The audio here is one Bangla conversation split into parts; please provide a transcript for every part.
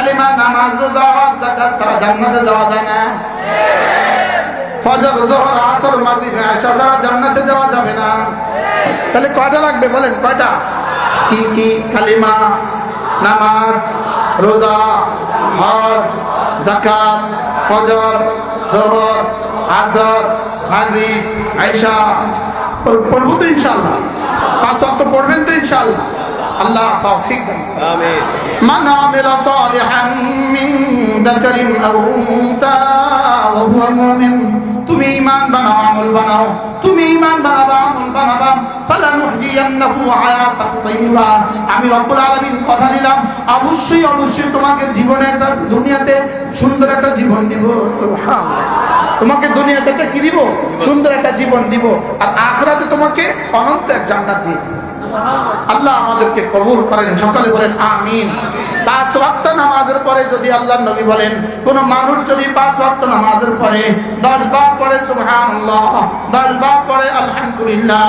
কালিমা, নামাজ, রোজা, হজ, যাকাত ছাড়া জান্নাতে যাওয়া যায় না। ফজর, যোহর, আসর, মাগরিব, ইশা ছাড়া জান্নাতে যাওয়া যাবে না। তাহলে কয়টা লাগবে বলেন? কয়টা? কি কি? কালিমা, নামাজ, রোজা, হজ, যাকাত, ফজর, যোহর, আসর, মাগরিব, ইশা। পড়বো তো ইনশাআল্লাহ? 5 ওয়াক্ত পড়বেন তো ইনশাআল্লাহ? আল্লাহ তৌফিক দান। আমিন। মান আমিলা সালিহান মিন যাকারিন আও উনসা ওয়া হুয়া মুমিন। তুমি ঈমান বানাও, আমল বানাও। তুমি ঈমান বানাবা, আমল বানাবা। ফালানুহইয়ান্নাহু হায়াতান তাইয়্যিবা। আমি রব্বুল আলামিন কথা দিলাম, অবশ্যই অবশ্যই তোমাকে জীবনে একটা, দুনিয়াতে সুন্দর একটা জীবন দিব। সুবহানাল্লাহ। তোমাকে দুনিয়াতে কি দিব? সুন্দর একটা জীবন দিব। আর আখিরাতে তোমাকে অনন্ত এক জান্নাত দিব। আল্লাহ আমাদেরকে কবুল করেন। সকালে বলেন আমিন। 5 ওয়াক্ত নামাজের পরে যদি আল্লাহর নবী বলেন, কোন মানুষ যদি 5 ওয়াক্ত নামাজের পরে 10 বার পড়ে সুবহানাল্লাহ, 10 বার পড়ে আলহামদুলিল্লাহ,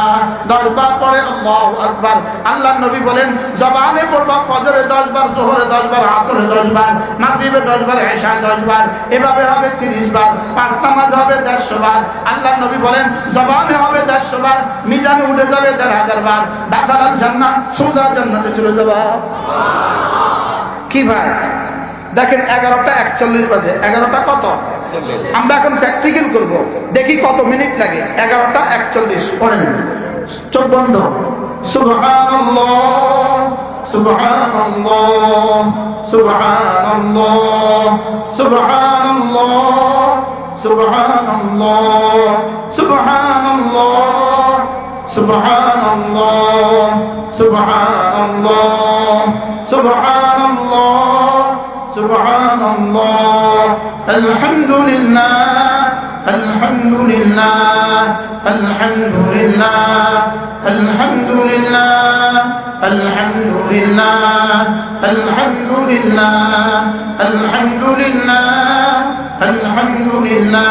10 বার পড়ে আল্লাহু আকবার, আল্লাহর নবী বলেন জবানে পড়বা ফজরে 10 বার, যোহরে 10 বার, আসরে 10 বার, মাগরিবে 10 বার, ইশায় 10 বার, এভাবে হবে 30 বার। 5 নামাজ হবে 150 বার। আল্লাহর নবী বলেন জবানে হবে 150 বার, মিজানে উঠে যাবে 1000 বার। দাখালাল জান্নাহ, সোজা জান্নাতে চলে যাবা। কি ভাই দেখেন 11টা 41 বাজে। 11টা কত? আমরা এখন প্র্যাকটিক্যাল করব, দেখি কত মিনিট লাগে। 11টা 41 পড়েন, চোখ বন্ধ। সুবহানাল্লাহ, সুবহানাল্লাহ, সুবহানাল্লাহ, সুবহানাল্লাহ, সুবহানাল্লাহ, সুবহানাল্লাহ, সুবহানাল্লাহ, সুবহানাল্লাহ, সুবহানাল্লাহ, সুবহানাল্লাহ, আলহামদুলিল্লাহ, আলহামদুলিল্লাহ, আলহামদুলিল্লাহ, আলহামদুলিল্লাহ, আলহামদুলিল্লাহ, আলহামদুলিল্লাহ, আলহামদুলিল্লাহ, আলহামদুলিল্লাহ,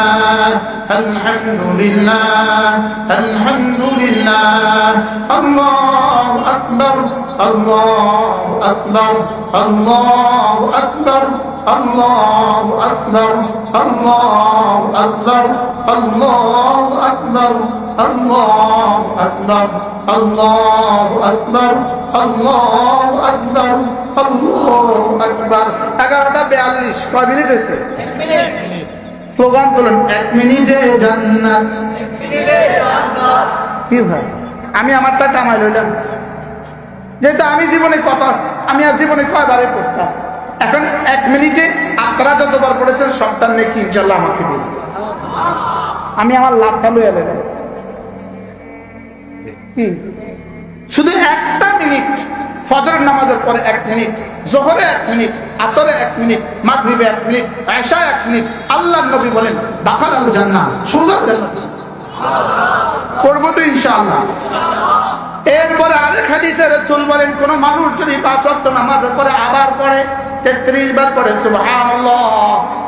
আলহামদুলিল্লাহ, আলহামদুলিল্লাহ, আল্লাহু আকবার, আল্লাহু আকবার, আল্লাহু আকবার, আল্লাহু আকবার, আল্লাহু আকবার, আল্লাহু আকবার, আল্লাহু আকবার, আল্লাহু আকবার, আল্লাহু আকবার, আল্লাহু আকবার। 11টা 42। কয় মিনিট হয়েছে? 1 মিনিট। স্লোগান তোলেন, 1 মিনিটে জান্নাত, 1 মিনিটে জান্নাত। কি ভাই আমি আমারটা কামাই লইলাম, যেহেতু আমি জীবনে আমি আর জীবনে কয়বারে পড়তাম। এখন 1 মিনিটে আপনারা যতবার পড়েছেন সবটার নেকি ইনশাআল্লাহ আমাকে দিন। আমি আমার লাভটা লইয়া দিলাম। কি শুধু 1টা মিনিট, ফজরের নামাজের পরে 1 মিনিট, যোহরে 1 মিনিট, আসরে 1 মিনিট, মাগরিবে 1 মিনিট, ইশায় 1 মিনিট। আল্লাহর নবী বলেন দাখালাল জান্নাহ, সোজা জান্নাত। করব তো ইনশাআল্লাহ। এরপরে আরেক হাদিসে রাসূল বলেন কোন মানুষ যদি 5 ওয়াক্ত নামাজের পরে আবার পড়ে 33 বার পড়ে সুবহানাল্লাহ,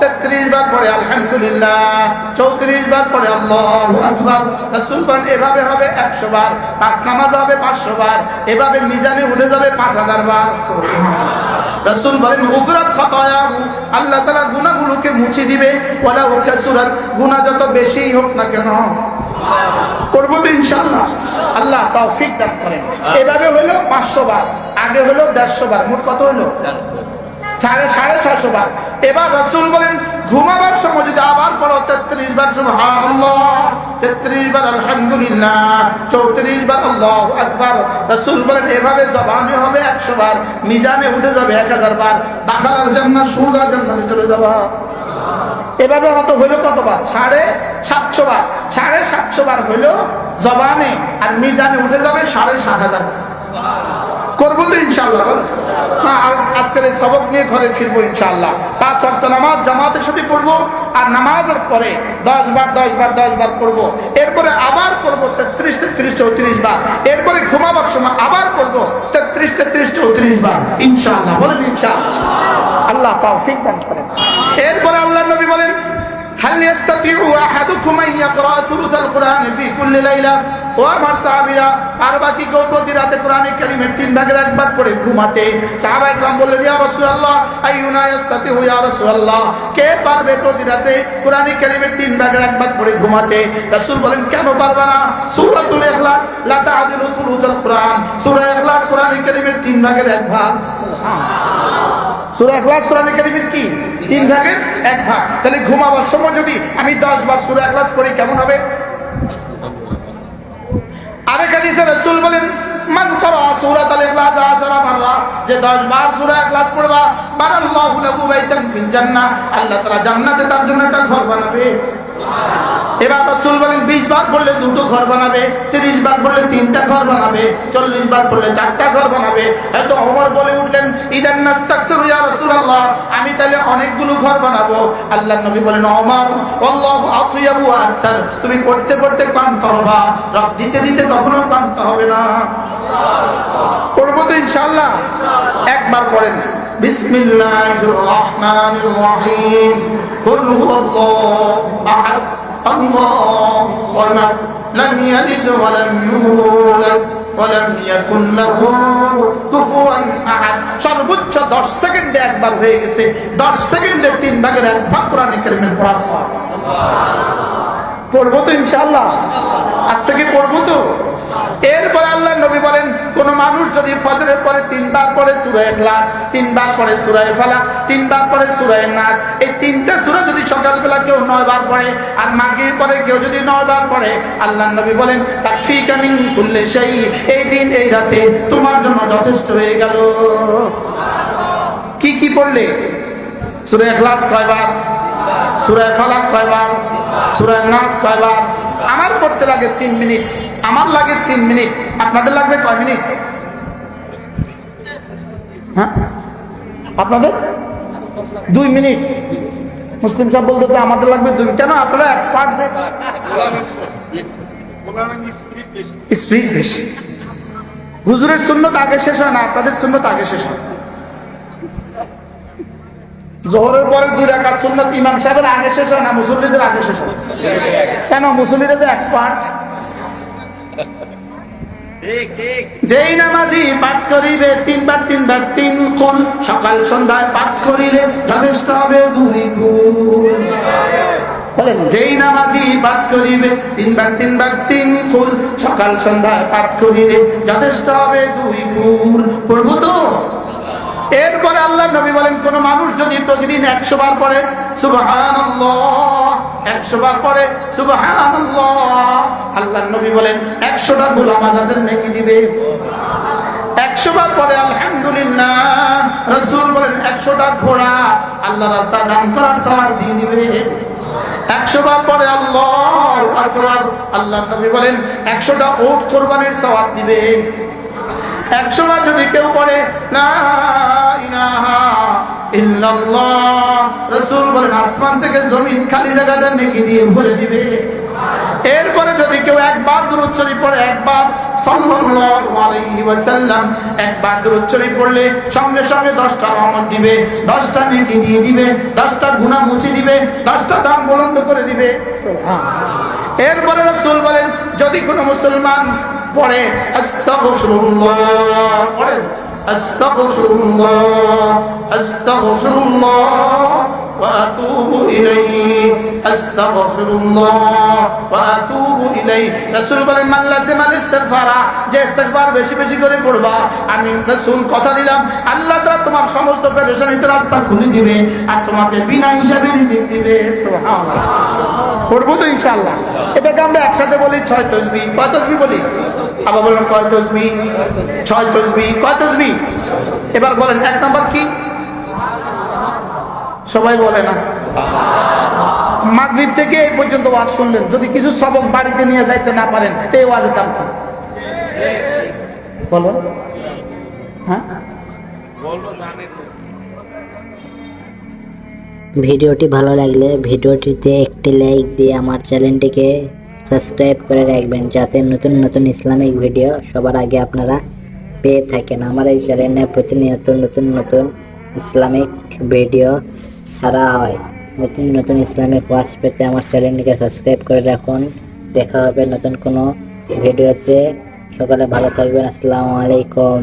33 বার পড়ে আলহামদুলিল্লাহ, 34 বার পড়ে আল্লাহু আকবার। রাসূল বলেন এভাবে হবে 100 বার। 5 নামাজ হবে 500 বার, এভাবে মিজানে উঠে যাবে 5000 বার। সুবহানাল্লাহ। রাসূল বলেন গুফরাত খাতায়াহু, আল্লাহ তাআলা গুনাহগুলোকে মুছে দিবে। ওয়ালা কাসুরাত, গুনাহ যত বেশিই হোক না কেন করব তো ইনশাআল্লাহ। আল্লাহ তৌফিক দান করেন। এভাবে হলো 500 বার, আগে হলো 150 বার, মোট কত হলো? 650 বার। এবার রাসূল বলেন ঘুমাবার সময় যদি আবার পড়ো 33 বার সুবহানাল্লাহ, 33 বার আলহামদুলিল্লাহ, 34 বার আল্লাহু আকবার। রাসূল বলেন এভাবে জবানে হবে 100 বার, মিজানে উঠে যাবে 1000 বার। দাখালাল জান্নাহ, সোজা জান্নাতে চলে যাবা। এভাবে হতো হইলো কতবার? 750 বার। 750 বার হইলো জবানে, আর মিজানে উঠে যাবে 7500 বার। করবো তো ইনশাআল্লাহ। হ্যাঁ, আজকের এই সবক নিয়ে ঘরে ফিরবো ইনশাআল্লাহ। 5 ওয়াক্ত নামাজ জামাতের সাথে পড়বো, আর নামাজের পরে 10 বার 10 বার 10 বার পড়বো। এরপরে আবার পড়বো 33 33 34 বার। এরপরে ঘুমাবার সময় আবার পড়বো 33 33 34 বার ইনশাআল্লাহ। বলেন ইনশাআল্লাহ। আল্লাহ তৌফিক দান করেন। এরপরে আল্লাহর নবী বলেন হাল ইয়াস্তাতিউ আহাদুকুম আন ইয়াকরা থুলুসাল কুরআন ফি কুল্লি লাইলা, ও আমার সাহাবীরা, আর বাকি কেউ প্রতি রাতে কোরআনে কারীমের 3 ভাগের 1 ভাগ করে ঘুমাতে। সাহাবায়ে কেরাম বললেন, ইয়া রাসূলুল্লাহ আইয়ুনা ইস্তাতিউ ইয়া রাসূলুল্লাহ, কে পারবে প্রতি রাতে কোরআনে কারীমের 3 ভাগের 1 ভাগ করে ঘুমাতে? রাসূল বলেন, কেন পারবে না? সূরাতুল ইখলাস লা তা'দিলু সুলুসুল কুরআন, সূরা ইখলাস কোরআনে কারীমের 3 ভাগের 1 ভাগ। সূরা ইখলাস কোরআনে কারীমের কি 3 ভাগের 1 ভাগ। তাহলে ঘুমাবার সময় যদি আমি 10 বার সূরা ইখলাস পড়ি কেমন হবে? আরেক হাদিসে রাসূল বলেন, মান ক্বারা সূরাতুল ইখলাস 10 মাররা, যে 10 বার সূরা ইখলাস পড়বা, বানাল্লাহু লাহু বাইতান ফিল জান্নাহ, আল্লাহ তাআলা জান্নাতে তার জন্য একটা ঘর বানাবে। এবার রাসূল বলেন 20 বার পড়লে 2টো ঘর বানাবে, 30 বার পড়লে 3টা ঘর বানাবে, 40 বার পড়লে 4টা ঘর বানাবে। হয়তো ওমর বলে উঠলেন, ইদান নাস্তাকসিরু ইয়া রাসূলুল্লাহ, আমি তাহলে অনেকগুলো ঘর বানাবো। আল্লাহর নবী বলেন, ওমর আল্লাহু আতয়াবু ওয়া আকতার, তুমি পড়তে পড়তে ক্লান্ত হবা, রব দিতে দিতে কখনো ক্লান্ত হবে না। পড়বো তো ইনশাআল্লাহ? একবার পড়েন, বিসমিল্লাহির রহমানির রহিম, কুল হুয়াল্লাহু আহাদ আল্লাহু সামাদ, লাম ইয়ালিদ ওয়া লাম ইউলাদ ওয়া লাম ইয়াকুন লাহু কুফুয়ান আহাদ। সর্বোচ্চ 10 সেকেন্ডে একবার হয়ে গেছে। 10 সেকেন্ডে 3 ভাগের 1 ভাগ কোরআনে কারীমের পড়ার সওয়াব। পড়বো তো ইনশাআল্লাহ? আজ থেকে পড়বো তো। এরপরে আল্লাহর নবী বলেন, কোন মানুষ যদি ফজরের পরে 3 বার পড়ে সূরা ইখলাস, 3 বার পড়ে সূরা ফালাক, 3 বার পড়ে সূরা নাস, এই 3টা সূরা যদি সকালবেলা কেউ 9 বার পড়ে আর মাগরিব পরে কেউ যদি 9 বার পড়ে, আল্লাহর নবী বলেন, তাকফিকা মিন কুল্লি শাই, এই দিন এই রাতে তোমার জন্য যথেষ্ট হয়ে গেল। কি কি পড়লে? সূরা ইখলাস কয়বার? সূরা ফালাক কয়বার? সূরা নাস কয়বার? আমার পড়তে লাগে 3 মিনিট, আমার লাগে 3 মিনিট, আপনাদের লাগবে কয় মিনিট? হ্যাঁ, আপনাদের 2 মিনিট। মুসলিম সাহেব বলতেছে আমাদের লাগবে 2 মিনিট। কেন? আপনারা এক্সপার্ট, যে স্পিড বেশি। হুজুরের সুন্নত আগে শেষ হয় না, আপনাদের সুন্নত আগে শেষ হয়। জোহরের পরে 2 রাকাত সুন্নাত ইমাম সাহেবের আগে শেষ হয় না, মুসল্লিদের আগে শেষ হয়। কেন? মুসল্লিরা যে এক্সপার্ট। যেই নামাজি পাঠ করিবে 3 বার 3 বার 3 কুল, সকাল সন্ধ্যায় পাঠ করিলে যথেষ্ট হবে 2 কুল। বলেন, যেই নামাজি পাঠ করিবে 3 বার 3 বার 3 কুল, সকাল সন্ধ্যায় পাঠ করিলে যথেষ্ট হবে 2 কুল। পড়বো তো? এরপরে আল্লাহর নবী বলেন, কোন মানুষ যদি প্রতিদিন 100 বার পড়ে সুবহানাল্লাহ, 100 বার পড়ে সুবহানাল্লাহ, আল্লাহর নবী বলেন 100টা গোলাম আজাদের নেকি দিবে। 100 বার পড়ে আলহামদুলিল্লাহ, রাসূল বলেন 100টা ঘোড়া আল্লাহর রাস্তায় দান করার সওয়াব দিয়ে দিবে। 100 বার পড়ে আল্লাহু আকবার, আল্লাহর নবী বলেন 100টা উট কুরবানির সওয়াব দিবে। 100 বার যদি কেউ পড়ে লা ইলাহা ইল্লাল্লাহ, রাসূল বলেন আসমান থেকে জমিন খালি জায়গাটা নেকি দিয়ে ভরে দিবে। এরপরে যদি কেউ 1 বার দুরূদ শরীফ পড়ে, 1 বার সাল্লাল্লাহু আলাইহি ওয়াসাল্লাম, 1 বার দুরূদ শরীফ পড়লে সঙ্গে সঙ্গে 10টা রহমত দিবে, 10টা নেকি দিয়ে দিবে, 10টা গুনাহ মুছে দিবে, 10টা দাম বুলন্দ করে দিবে। সুবহানাল্লাহ। এরপরে রাসূল বলেন, যদি কোনো মুসলমান পড়ে আস্তাগফিরুল্লাহ, পড়েন আস্তাগফিরুল্লাহ আস্তাগফিরুল্লাহ ওয়া আতুবু ইলাইহি, আস্তাগফিরুল্লাহ ওয়া আতুবু ইলাইহি। রাসূল বলেন, মান লাযিমাল ইস্তিগফারা, যে ইস্তিগফার বেশি বেশি করে পড়বা, আমি রাসূল কথা দিলাম আল্লাহ তাআলা তোমার সমস্ত পেরেশানিতে রাস্তা খুলে দিবে আর তোমাকে বিনা হিসাবে রিজিক দিবে। সুবহানাল্লাহ। পড়বো তো ইনশাআল্লাহ? এটাকে আমরা একসাথে বলি 6 তাসবিহ। কয় তাসবিহ বলি? আবার বলেন কয় তাসবিহ? 6 তাসবিহ। কয় তাসবিহ? এবার বলেন 1 নাম্বার কি? সবাই বলে না। মাগরিব থেকে এই পর্যন্ত ওয়াজ শুনলেন, যদি কিছু সবক বাড়িতে নিয়ে যাইতে না পারেন, এই ওয়াজের দাম কি? বলো। হ্যাঁ, ভিডিওটি ভালো লাগলে ভিডিওটিতে একটি লাইক দিয়ে আমার চ্যানেলটিকে সাবস্ক্রাইব করে রাখবেন, যাতে নতুন নতুন ইসলামিক ভিডিও সবার আগে আপনারা পেয়ে থাকেন। আমার এই চ্যানেলে প্রতিনিয়ত নতুন নতুন ইসলামিক ভিডিও ছাড়া হয়। নতুন নতুন ইসলামিক ওয়াজ পেতে আমার চ্যানেলটিকে সাবস্ক্রাইব করে রাখুন। দেখা হবে নতুন কোনো ভিডিওতে। সকালে ভালো থাকবেন। আসসালামু আলাইকুম।